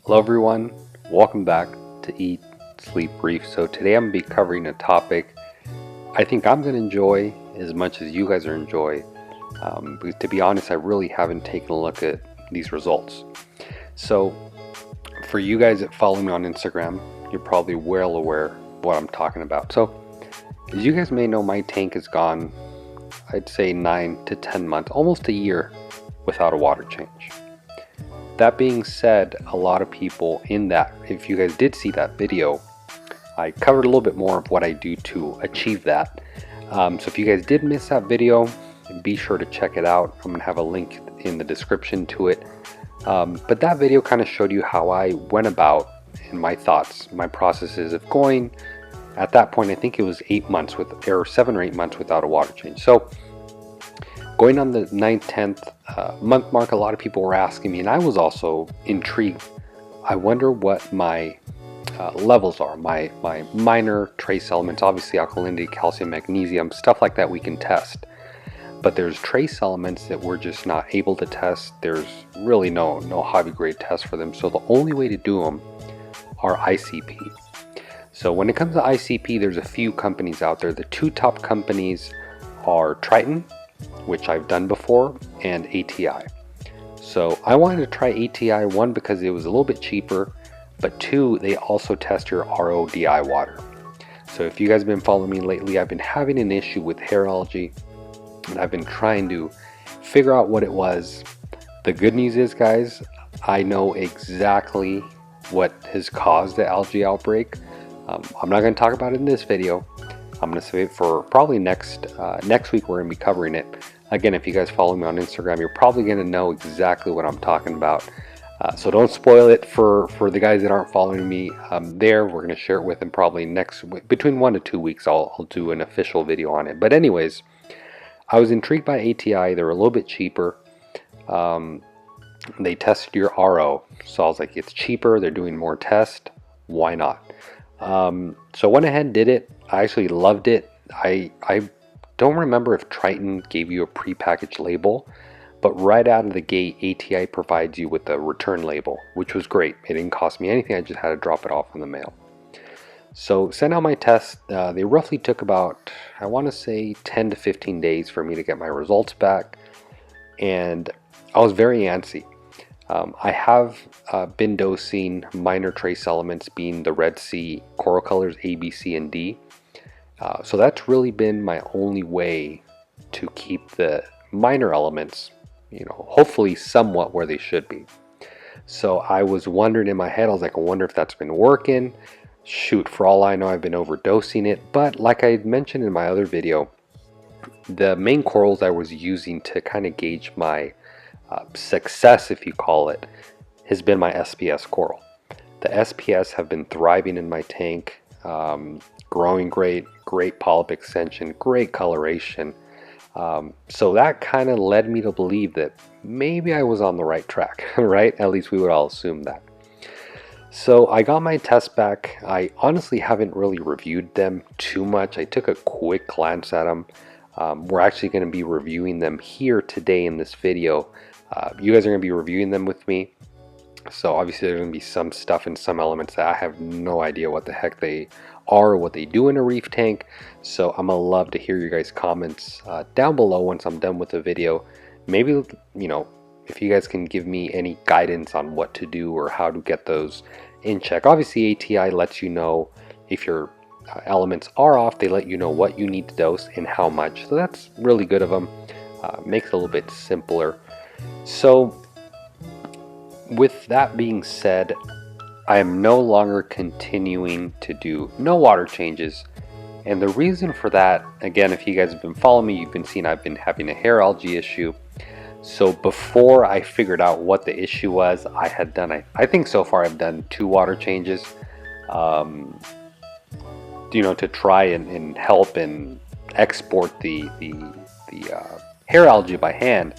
Hello everyone, welcome back to Eat, Sleep, Brief. So today I'm going to be covering a topic I think I'm going to enjoy as much as you guys are enjoy. Because to be honest, I really haven't taken a look at these results. So for you guys that follow me on Instagram, you're probably well aware of what I'm talking about. So as you guys may know, my tank has gone, I'd say 9 to 10 months, almost a year without a water change. That being said, a lot of people in that, if you guys did see that video, I covered a little bit more of what I do to achieve that. So if you guys did miss that video, be sure to check it out. I'm gonna have a link in the description to it. But that video kind of showed you how I went about and my thoughts, my processes of going. At that point, I think it was 8 months or 7 or 8 months without a water change. So going on the 9th, 10th month mark, a lot of people were asking me, and I was also intrigued. I wonder what my levels are, my minor trace elements, obviously alkalinity, calcium, magnesium, stuff like that we can test. But there's trace elements that we're just not able to test. There's really no hobby grade test for them. So the only way to do them are ICP. So when it comes to ICP, there's a few companies out there. The two top companies are Triton, which I've done before, and ATI. So I wanted to try ATI, one because it was a little bit cheaper, but two, they also test your RODI water. So if you guys have been following me lately, I've been having an issue with hair algae, and I've been trying to figure out what it was. The good news is, guys, I know exactly what has caused the algae outbreak. I'm not going to talk about it in this video. I'm going to save it for probably next week. We're going to be covering it. Again, if you guys follow me on Instagram, you're probably going to know exactly what I'm talking about. So don't spoil it for the guys that aren't following me there. We're going to share it with them probably next week. Between 1 to 2 weeks, I'll do an official video on it. But anyways, I was intrigued by ATI. They're a little bit cheaper. They tested your RO. So I was like, it's cheaper. They're doing more tests. Why not? So I went ahead and did it. I actually loved it. I don't remember if Triton gave you a prepackaged label, but right out of the gate, ATI provides you with a return label, which was great. It didn't cost me anything. I just had to drop it off in the mail. So sent out my tests. They roughly took about, I want to say 10 to 15 days for me to get my results back. And I was very antsy. I have been dosing minor trace elements, being the Red Sea coral colors A, B, C, and D. So that's really been my only way to keep the minor elements, hopefully somewhat where they should be. So I was wondering in my head, I was like, I wonder if that's been working. Shoot, for all I know, I've been overdosing it. But like I mentioned in my other video, the main corals I was using to kind of gauge my success, if you call it, has been my SPS coral. The SPS have been thriving in my tank, growing great polyp extension, great coloration. So that kind of led me to believe that maybe I was on the right track, right? At least we would all assume that. So I got my tests back. I honestly haven't really reviewed them too much. I took a quick glance at them. We're actually going to be reviewing them here today in this video. You guys are going to be reviewing them with me. So obviously there's going to be some stuff and some elements that I have no idea what the heck they are or what they do in a reef tank. So I'm going to love to hear your guys' comments down below once I'm done with the video. Maybe, if you guys can give me any guidance on what to do or how to get those in check. Obviously ATI lets you know if your elements are off. They let you know what you need to dose and how much. So that's really good of them. Makes it a little bit simpler. So with that being said, I am no longer continuing to do no water changes. And the reason for that, again, if you guys have been following me, you've been seeing I've been having a hair algae issue. So before I figured out what the issue was, I had done, I think so far I've done 2 water changes, to try and help and export the hair algae by hand.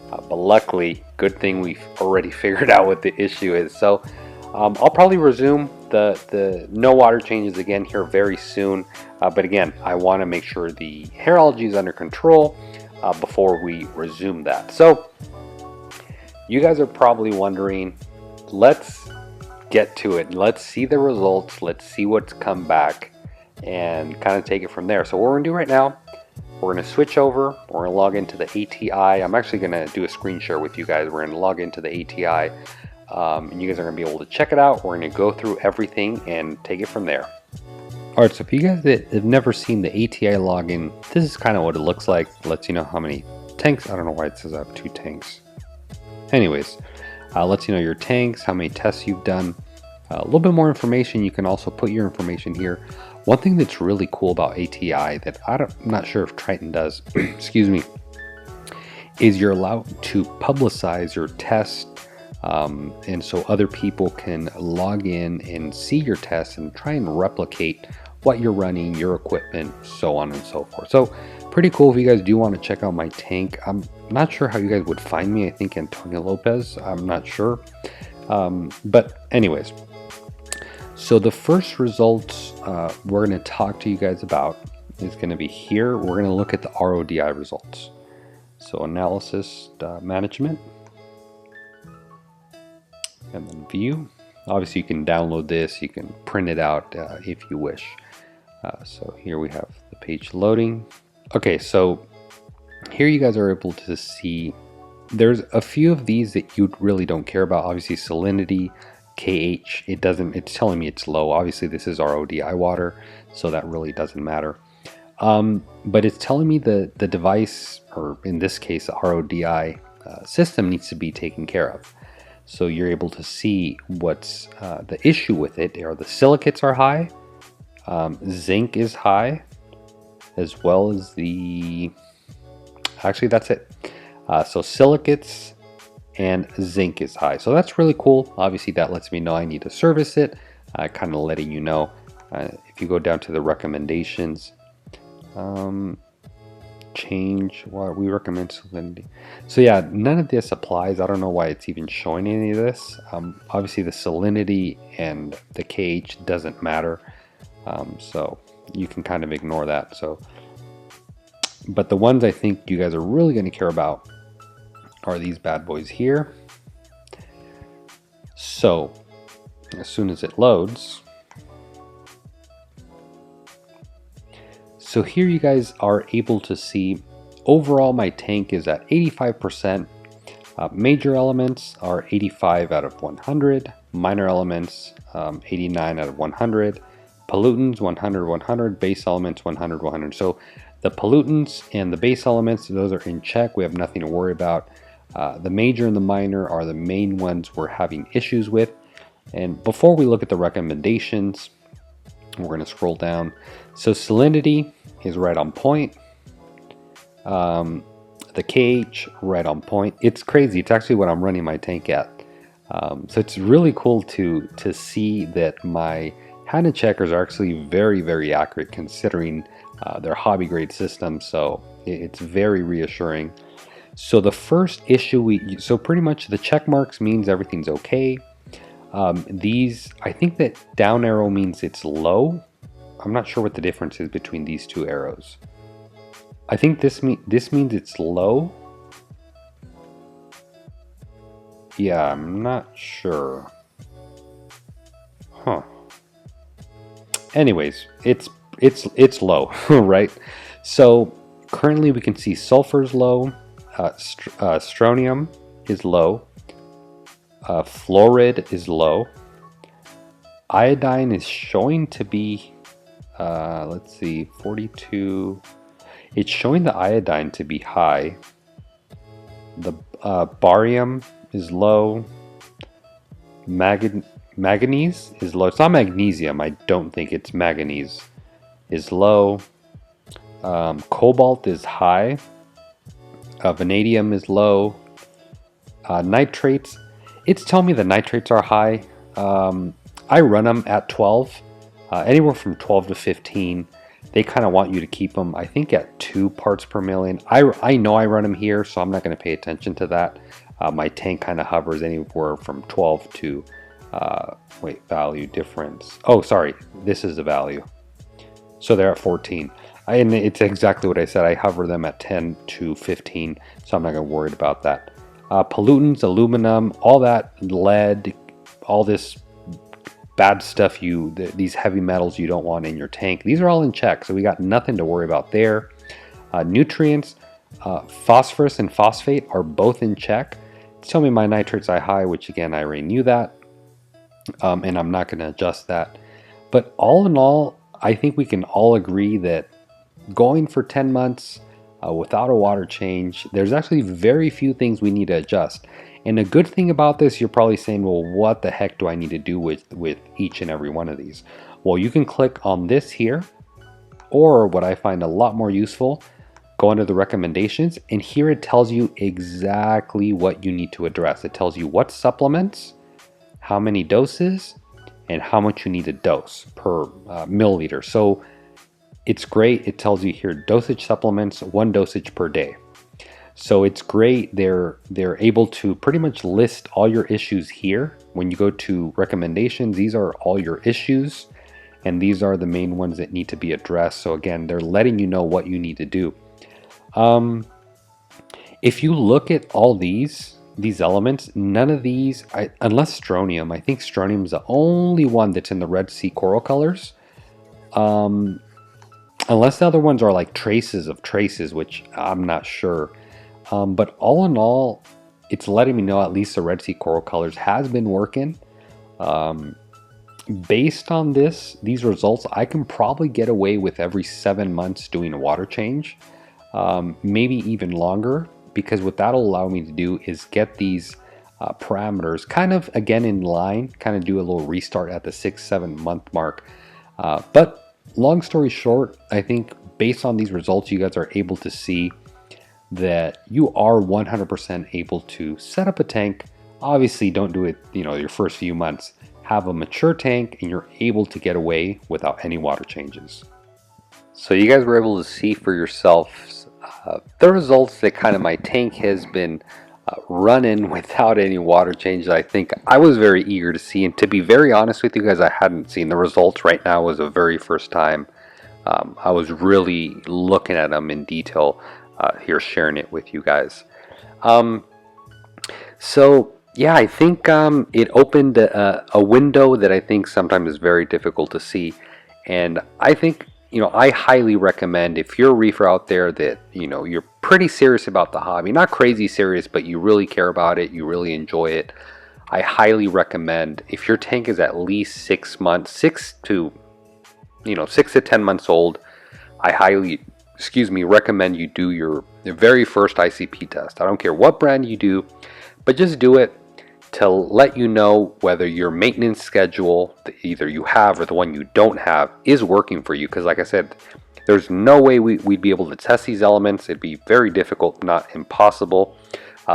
But luckily, good thing we've already figured out what the issue is. So I'll probably resume the no water changes again here very soon. But again, I want to make sure the hair algae is under control before we resume that. So you guys are probably wondering, let's get to it. Let's see the results. Let's see what's come back and kind of take it from there. So what we're gonna do right now, we're gonna switch over. We're gonna log into the ATI. I'm actually gonna do a screen share with you guys. We're gonna log into the ATI, and you guys are gonna be able to check it out. We're gonna go through everything and take it from there. All right, so if you guys have never seen the ATI login, this is kind of what it looks like. It lets you know how many tanks. I don't know why it says I have 2 tanks. Anyways, lets you know your tanks, how many tests you've done. A little bit more information. You can also put your information here. One thing that's really cool about ATI that I'm not sure if Triton does, excuse me, is you're allowed to publicize your test, and so other people can log in and see your tests and try and replicate what you're running, your equipment, so on and so forth. So pretty cool. If you guys do want to check out my tank, I'm not sure how you guys would find me. I think Antonio Lopez, I'm not sure, but anyways, so the first results we're going to talk to you guys about is going to be here. We're going to look at the RODI results. So analysis, management, and then view. Obviously you can download this, you can print it out if you wish. So here we have the page loading. Okay, so here you guys are able to see there's a few of these that you really don't care about. Obviously salinity, KH, it's telling me it's low. Obviously this is RODI water, so that really doesn't matter. But it's telling me the device, or in this case the RODI system, needs to be taken care of. So you're able to see what's the issue with it. The silicates are high, zinc is high, as well as actually that's it. So silicates and zinc is high. So that's really cool. Obviously that lets me know I need to service it, kind of letting you know. If you go down to the recommendations, change what we recommend salinity. So yeah, none of this applies. I don't know why it's even showing any of this. Obviously the salinity and the KH doesn't matter, so you can kind of ignore that. So, but the ones I think you guys are really going to care about are these bad boys here. So as soon as it loads, so here you guys are able to see overall my tank is at 85%. Major elements are 85 out of 100. Minor elements 89 out of 100. Pollutants 100, 100. Base elements 100, 100. So the pollutants and the base elements, those are in check. We have nothing to worry about. The major and the minor are the main ones we're having issues with. And before we look at the recommendations, we're going to scroll down. So salinity is right on point. The KH right on point. It's crazy. It's actually what I'm running my tank at. So it's really cool to see that my Haddon checkers are actually very, very accurate considering their hobby grade system. So it's very reassuring. So the first issue so pretty much the check marks means everything's okay. These, I think that down arrow means it's low. I'm not sure what the difference is between these two arrows. I think this means it's low. Yeah, I'm not sure. Huh. Anyways, it's low, right? So currently we can see sulfur's low, strontium is low, fluoride is low, iodine is showing to be, let's see, 42. It's showing the iodine to be high. The barium is low. Manganese is low. It's not magnesium. I don't think it's manganese. Is low. Cobalt is high. Vanadium is low. Nitrates. It's telling me the nitrates are high. I run them at 12. Anywhere from 12 to 15. They kind of want you to keep them, I think, at 2 parts per million. I know I run them here, so I'm not going to pay attention to that. My tank kind of hovers anywhere from 12 to, value difference. Oh, sorry, this is the value. So they're at 14. And it's exactly what I said. I hover them at 10 to 15, so I'm not going to worry about that. Pollutants, aluminum, all that, lead, all this bad stuff these heavy metals you don't want in your tank. These are all in check, so we got nothing to worry about there. Nutrients, phosphorus and phosphate are both in check. It's telling me my nitrates are high, which again, I already knew that. And I'm not going to adjust that. But all in all, I think we can all agree that going for 10 months without a water change, there's actually very few things we need to adjust. And the good thing about this, you're probably saying, well, what the heck do I need to do with each and every one of these? Well, you can click on this here, or what I find a lot more useful, go under the recommendations, and here it tells you exactly what you need to address. It tells you what supplements, how many doses, and how much you need to dose per milliliter. So it's great. It tells you here dosage supplements, 1 dosage per day. So it's great. They're able to pretty much list all your issues here. When you go to recommendations, these are all your issues, and these are the main ones that need to be addressed. So again, they're letting you know what you need to do. If you look at all these elements, none of these, unless strontium, I think strontium is the only one that's in the Red Sea coral colors. Unless the other ones are like traces of traces, which I'm not sure. But all in all, it's letting me know at least the Red Sea coral colors has been working. Based on these results, I can probably get away with every 7 months doing a water change, maybe even longer, because what that'll allow me to do is get these parameters kind of again in line, kind of do a little restart at the 6-7 month mark. But long story short, I think based on these results, you guys are able to see that you are 100% able to set up a tank. Obviously, don't do it, your first few months. Have a mature tank, and you're able to get away without any water changes. So you guys were able to see for yourselves the results that kind of my tank has been running without any water changes. I think I was very eager to see, and to be very honest with you guys, I hadn't seen the results. Right now was the very first time I was really looking at them in detail. Here sharing it with you guys. So yeah, I think it opened a window that I think sometimes is very difficult to see, and I think I highly recommend, if you're a reefer out there that you're pretty serious about the hobby, not crazy serious, but you really care about it, you really enjoy it, I highly recommend, if your tank is at least 6 months, 6 to 10 months old, I highly recommend you do your very first ICP test. I don't care what brand you do, but just do it to let you know whether your maintenance schedule, either you have or the one you don't have, is working for you. Because like I said, there's no way we'd be able to test these elements. It'd be very difficult, not impossible.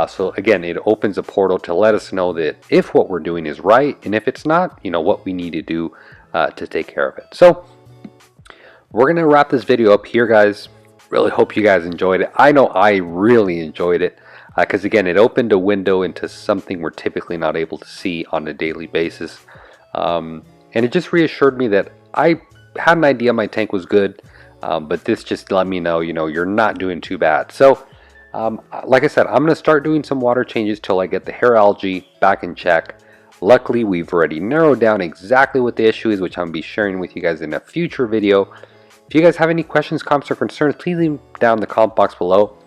So again, it opens a portal to let us know that if what we're doing is right, and if it's not, what we need to do to take care of it. So we're going to wrap this video up here, guys. Really hope you guys enjoyed it. I know I really enjoyed it because again, it opened a window into something we're typically not able to see on a daily basis. And it just reassured me that I had an idea my tank was good, but this just let me know, you're not doing too bad. So like I said, I'm going to start doing some water changes till I get the hair algae back in check. Luckily, we've already narrowed down exactly what the issue is, which I'm going to be sharing with you guys in a future video. If you guys have any questions, comments, or concerns, please leave them down in the comment box below.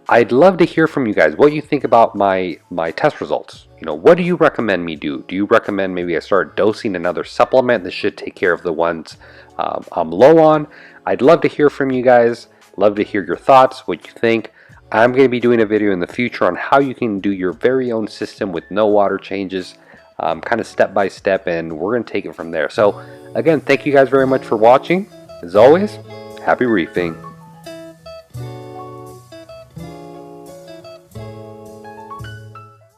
I'd love to hear from you guys what you think about my test results. What do you recommend me do? Do you recommend maybe I start dosing another supplement that should take care of the ones I'm low on? I'd love to hear from you guys. Love to hear your thoughts, what you think. I'm going to be doing a video in the future on how you can do your very own system with no water changes, kind of step by step, and we're going to take it from there. So again, thank you guys very much for watching. As always, happy reefing.